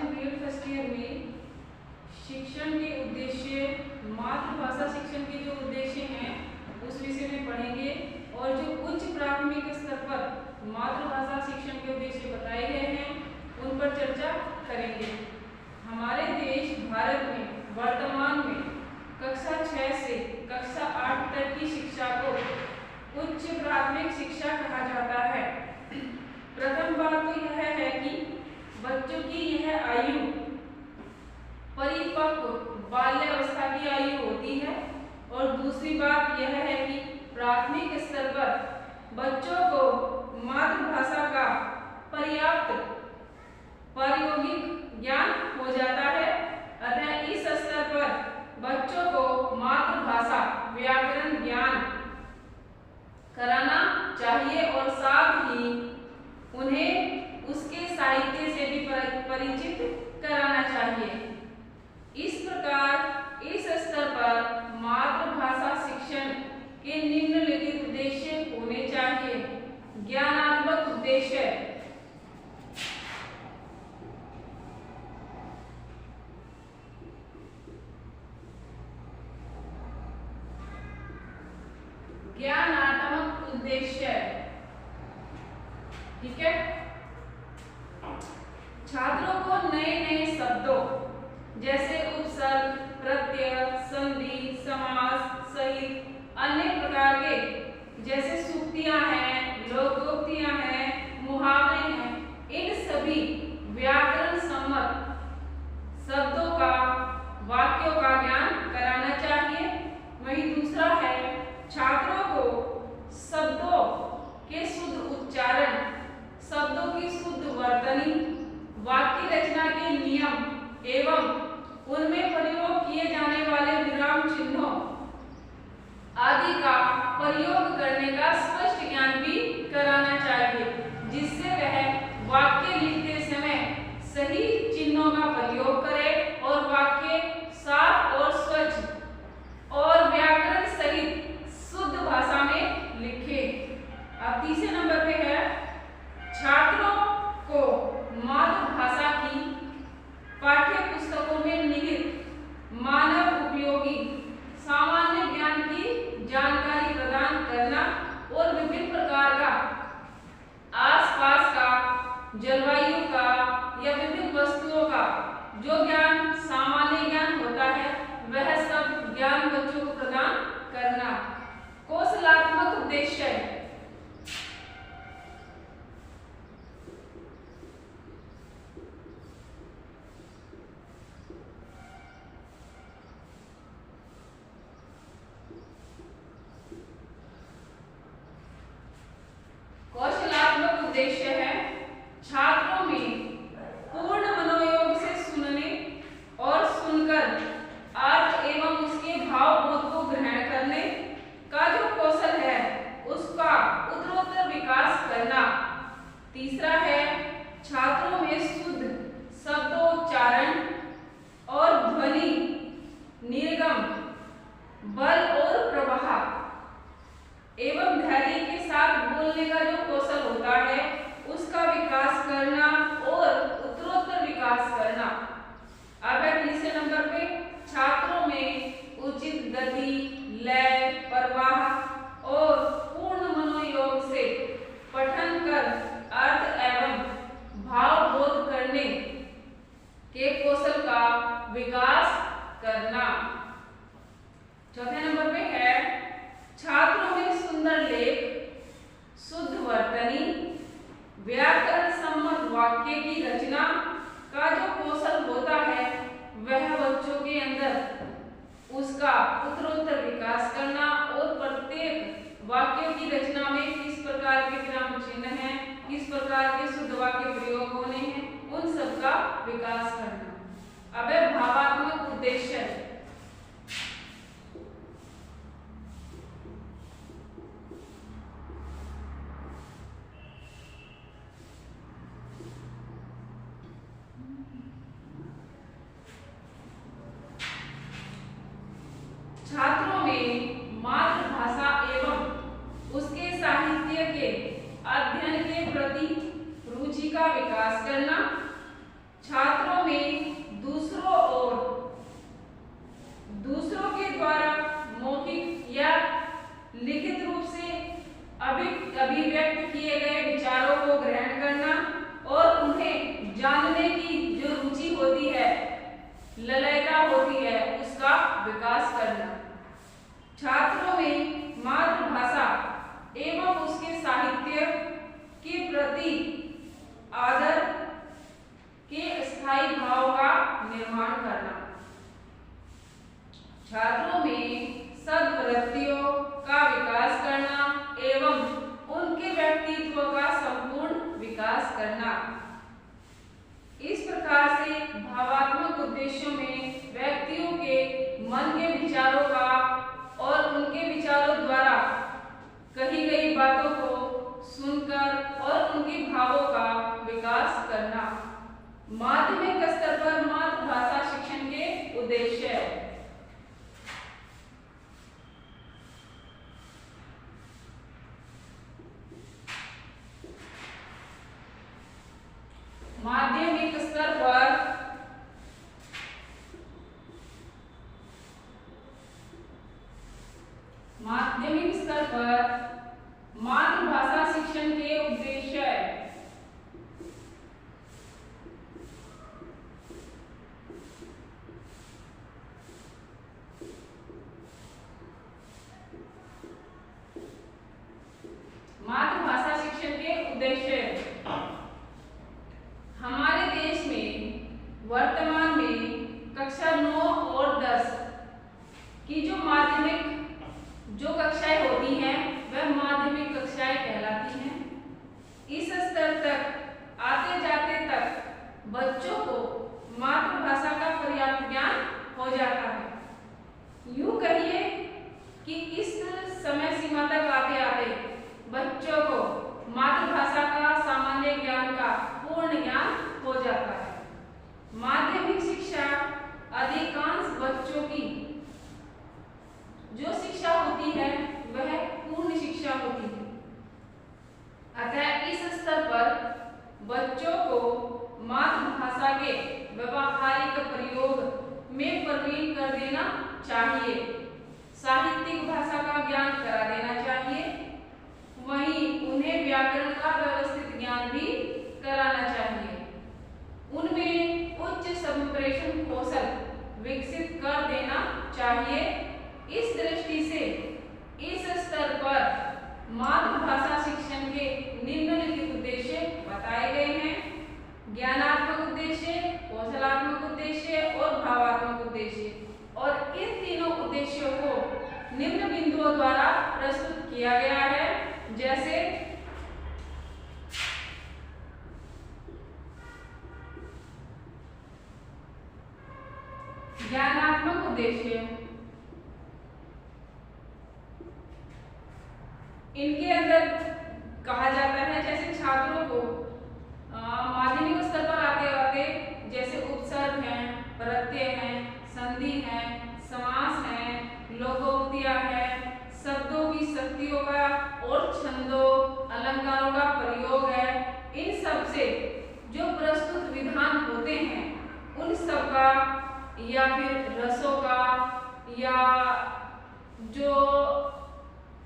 हम BEd first year में शिक्षण के उद्देश्य, मातृभाषा शिक्षण के जो उद्देश्य हैं उस विषय में पढ़ेंगे और जो उच्च प्राथमिक स्तर पर मातृभाषा शिक्षण के उद्देश्य बताए गए हैं उन पर चर्चा करेंगे। हमारे देश भारत में वर्तमान में कक्षा 6 से कक्षा 8 तक की शिक्षा को उच्च प्राथमिक शिक्षा कहा जाता है। प्रथम बात तो यह है कि बच्चों की यह आयु परिपक्व बाल्यावस्था की आयु होती है और दूसरी बात यह है कि प्राथमिक स्तर पर बच्चों को मातृभाषा का पर्याप्त प्रायोगिक ज्ञान हो जाता है। अतः इस स्तर पर बच्चों को मातृभाषा व्याकरण ज्ञान कराना चाहिए और साथ ही उन्हें उसके साहित्य से भी परिचित कराना चाहिए। इस प्रकार इस स्तर पर मातृभाषा शिक्षण के निम्नलिखित उद्देश्य होने चाहिए। ज्ञानात्मक उद्देश्य, ज्ञानात्मक उद्देश्य, ठीक है। छात्रों को नए नए शब्दों जैसे उपसर्ग, प्रत्यय, संधि, समास सहित अन्य प्रकार के जैसे सूक्तियां हैं, लोकोक्तियां हैं, मुहावरे हैं, इन सभी व्याकरण सम्मत शब्दों का, वाक्यों का ज्ञान कराना चाहिए। वहीं दूसरा है छात्रों को शब्दों के शुद्ध उच्चारण, शब्दों की शुद्ध वर्तनी, वाक्य रचना के नियम एवं उनमें प्रयोग किए जाने वाले विराम चिन्हों आदि का प्रयोग करने का स्पष्ट ज्ञान भी कराना चाहिए, जिससे वह वाक्य लिखते समय सही चिन्हों का प्रयोग करे और वाक्य साफ और स्वच्छ और व्याकरण सहित शुद्ध भाषा में लिखे। अब तीसरे नंबर पे है छात्रों को मातृभाषा की पाठ्य पुस्तकों में निहित मानव उपयोगी सामान्य ज्ञान की जानकारी प्रदान करना और विभिन्न प्रकार का आसपास का, जलवायु का या विभिन्न वस्तुओं का जो ज्ञान सामान्य ज्ञान होता है वह सब ज्ञान बच्चों को प्रदान करना। कौशलात्मक उद्देश्य, कौशलात्मक उद्देश्य है छात्रों में पूर्ण मनोयोग से सुनने और सुनकर अर्थ एवं उसके भाव बोध को ग्रहण करने का जो कौशल है उसका उत्तरोत्तर विकास करना। तीसरा है छात्रों में शुद्ध शब्दोच्चारण और ध्वनि निर्गम, बल और प्रवाह एवं धैर्य के साथ बोलने का जो कौशल होता है उसका विकास करना और उत्तरोत्तर विकास करना। अब है तीसरे नंबर पे छात्रों में उचित गति, लय, प्रवाह और पूर्ण मनोयोग से पठन कर अर्थ एवं भाव बोध करने के कौशल का विकास करना। चौथे नंबर पे है छात्रों में सुंदर लेख, शुद्ध वर्तनी, व्याकरण सम्मत वाक्य की रचना का जो कौशल होता है वह बच्चों के अंदर उसका उत्तरोत्तर विकास करना और प्रत्येक वाक्य की रचना में किस प्रकार के विराम चिन्ह हैं, किस प्रकार के शुद्ध वाक्य प्रयोग होने हैं, उन सब का विकास करना। अब है भावात्मक उद्देश्य, छात्रों में मातृभाषा एवं उसके साहित्य के अध्ययन के प्रति रुचि का विकास करना, छात्रों में माध्यमिक स्तर पर मातृभाषा शिक्षण के उद्देश्य। माध्यमिक स्तर पर मातृभाषा शिक्षण के उद्देश्य। मातृभाषा शिक्षण के उद्देश्य। हमारे देश में वर्तमान में कक्षा 9 और 10 की जो माध्यमिक जो कक्षाएं होती हैं वह माध्यमिक कक्षाएं कहलाती हैं। इस स्तर तक आते जाते तक बच्चों को मातृभाषा का पर्याप्त ज्ञान हो जाता है। यूं कहिए कि इस समय सीमा तक आते आते बच्चों को मातृभाषा का सामान्य ज्ञान का पूर्ण ज्ञान हो जाता है। माध्यमिक शिक्षा अधिकांश बच्चों की जो शिक्षा होती है वह पूर्ण शिक्षा होती है। अतः इस स्तर पर बच्चों को मातृभाषा के व्यावहारिक प्रयोग में प्रवीण कर देना चाहिए, साहित्यिक भाषा का ज्ञान करा देना चाहिए, वहीं उन्हें व्याकरण का व्यवस्थित ज्ञान भी कराना चाहिए। उनमें उच्च संप्रेषण कौशल विकसित कर देना चाहिए। इस दृष्टि से इस स्तर पर मातृभाषा शिक्षण के निम्नलिखित उद्देश्य बताए गए हैं: ज्ञानात्मक उद्देश्य, कौशलात्मक उद्देश्य और भावात्मक उद्देश्य। और इन तीनों उद्देश्यों को निम्न बिंदुओं द्वारा प्रस्तुत किया गया है, जैसे ज्ञानात्मक उद्देश्य। इनके अंदर कहा जाता है जैसे छात्रों को माध्यमिक स्तर पर आते आते जैसे उपसर्ग हैं, प्रत्यय हैं, संधि हैं, समास हैं, लोकोक्तियां हैं, शब्दों की शक्तियों का और छंदों अलंकारों का प्रयोग है। इन सब से जो प्रस्तुत विधान होते हैं उन सब का या फिर रसों का या जो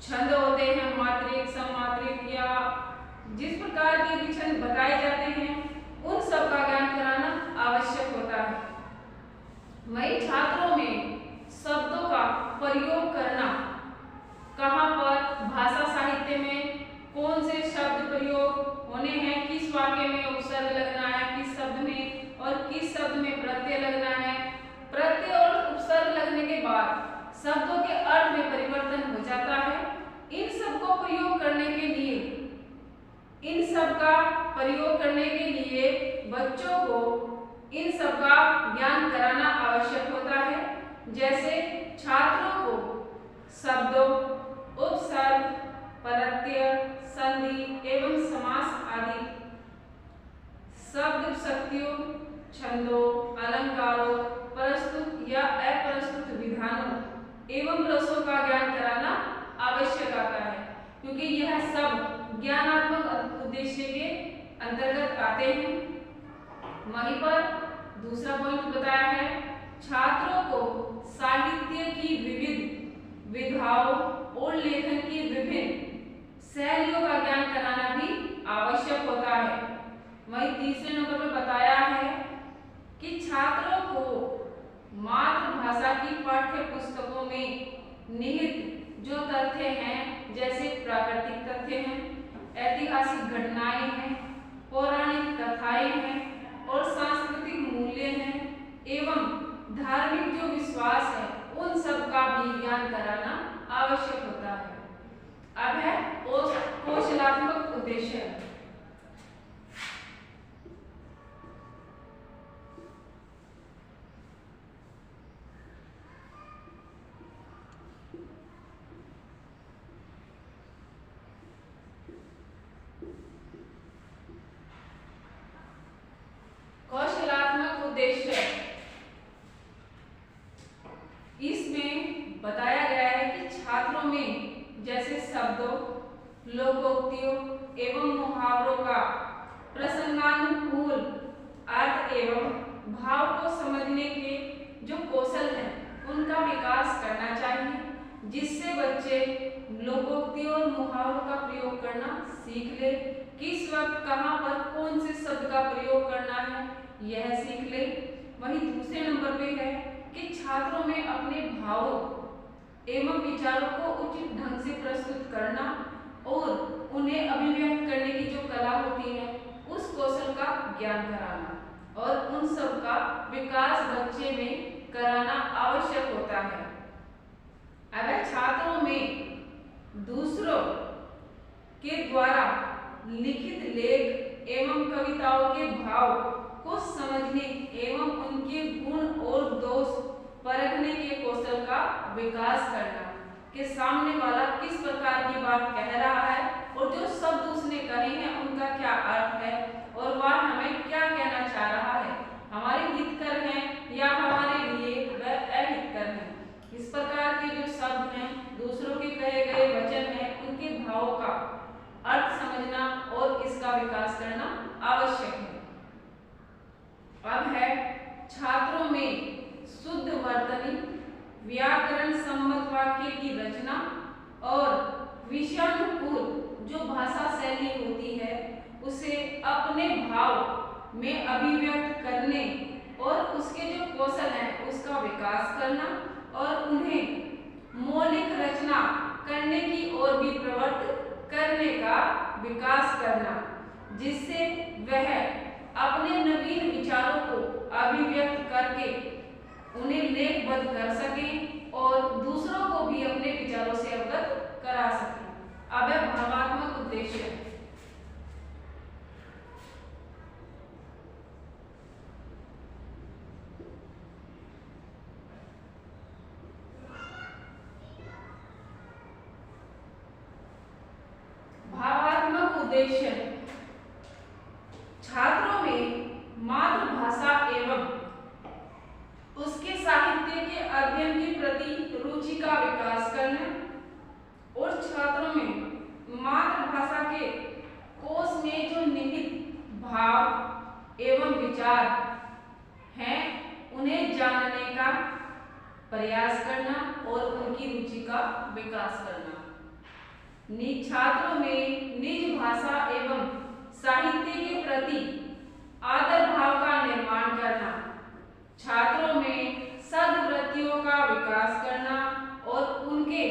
छंद होते हैं मात्रिक, सममात्रिक या जिस प्रकार के भी छंद बताए जाते हैं उन सब का ज्ञान कराना आवश्यक होता है। वही छात्रों में शब्दों का प्रयोग करना, कहाँ पर भाषा साहित्य में कौन से शब्द प्रयोग होने हैं, किस वाक्य में उपसर्ग लगना है, किस शब्द में और किस शब्द में प्रत्यय लगना है। प्रत्यय और उपसर्ग लगने के बाद शब्दों के अर्थ में परिवर्तन हो जाता है। इन सब को प्रयोग करने के लिए, इन सब का प्रयोग करने के लिए बच्चों को इन सब का ज्ञान कराना आवश्यक होता है। जैसे छात्रों को शब्दों, उपसर्ग, प्रत्यय, संधि एवं समास आदि शब्द शक्तियों, छंदों, अलंकारों, प्रस्तुत या अप्रस्तुत विधानों एवं रसों का ज्ञान कराना आवश्यक आता है, क्योंकि यह सब ज्ञानात्मक उद्देश्य के अंतर्गत आते हैं। वहीं पर दूसरा पॉइंट बताया है, छात्रों को साहित्य की विविध विधाओं और लेखन की विभिन्न शैलियों का ज्ञान कराना भी आवश्यक होता है। वहीं तीसरे नंबर पर बताया है कि छात्रों को मातृभाषा की पाठ्य पुस्तकों में निहित जो तथ्य हैं, जैसे प्राकृतिक तथ्य हैं, ऐतिहासिक घटनाएं हैं, पौराणिक कथाएं हैं और सांस्कृतिक मूल्य हैं एवं धार्मिक जो विश्वास है उन सब का भी ज्ञान कराना आवश्यक होता है। अब है कौशलात्मक उद्देश्य। शब्दों, लोकोक्तियों एवं मुहावरों का प्रसंगानुकूल अर्थ एवं भाव को समझने के जो कौशल हैं उनका विकास करना चाहिए, जिससे बच्चे लोकोक्तियों और मुहावरों का प्रयोग करना सीख ले। किस वक्त कहाँ पर कौन से शब्द का प्रयोग करना है यह सीख ले। वहीं दूसरे नंबर पे है कि छात्रों में अपने भावों एवं विचारों को उचित ढंग से प्रस्तुत करना और उन्हें अभिव्यक्त करने की जो कला होती है उस कौशल का ज्ञान कराना और उन सब का विकास बच्चे में कराना आवश्यक होता है। अगर छात्रों में दूसरों के द्वारा लिखित लेख एवं कविताओं के भाव को समझने एवं उनके गुण और दोष परखने के कौशल का विकास करना कि सामने वाला किस प्रकार की बात कह रहा है और जो शब्द उसने कहे हैं उनका क्या अर्थ है और वह हमें क्या कहना चाह रहा है, हमारे हितकर हैं या हमारे लिए वह अहितकर हैं। इस प्रकार के जो शब्द हैं, दूसरों के कहे गए वचन हैं, उनके भावों का अर्थ समझना और इसका विकास करना आवश्यक है। अब है छात्रों में शुद्ध वर्तनी, व्याकरण सम्मत वाक्य की रचना और विषयानुकूल जो भाषा शैली होती है उसे अपने भाव में अभिव्यक्त करने और उसके जो कौशल हैं उसका विकास करना और उन्हें मौलिक रचना करने की ओर भी प्रवृत्त करने का विकास करना, जिससे वह अपने नवीन विचारों को अभिव्यक्त करके उन्हें लेखबद्ध कर सकें और दूसरों को भी अपने विचारों से अवगत करा सकें। अब है भावात्मक उद्देश्य। भावात्मक उद्देश्य छात्रों में मातृभाषा एवं उसके साहित्य के अध्ययन के प्रति रुचि का विकास करना और छात्रों में मातृभाषा के कोश में जो निहित भाव एवं विचार हैं उन्हें जानने का प्रयास करना और उनकी रुचि का विकास करना। छात्रों में निज भाषा एवं साहित्य के प्रति आदर भाव का निर्माण करना, छात्रों में सद्वृत्तियों का विकास करना और उनके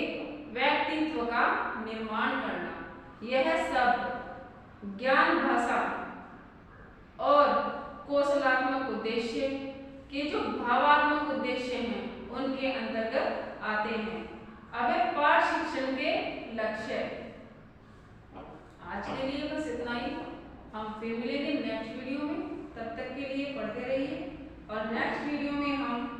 व्यक्तित्व का निर्माण करना। यह सब ज्ञान भाषा और कौशलात्मक उद्देश्य के जो भावात्मक उद्देश्य हैं उनके अंतर्गत आते हैं। अब है पाठ शिक्षण के लक्ष्य। आज के लिए बस इतना ही, हम फिर मिलेंगे नेक्स्ट वीडियो में। तब तक के लिए पढ़ते रहिए और नेक्स्ट वीडियो में हम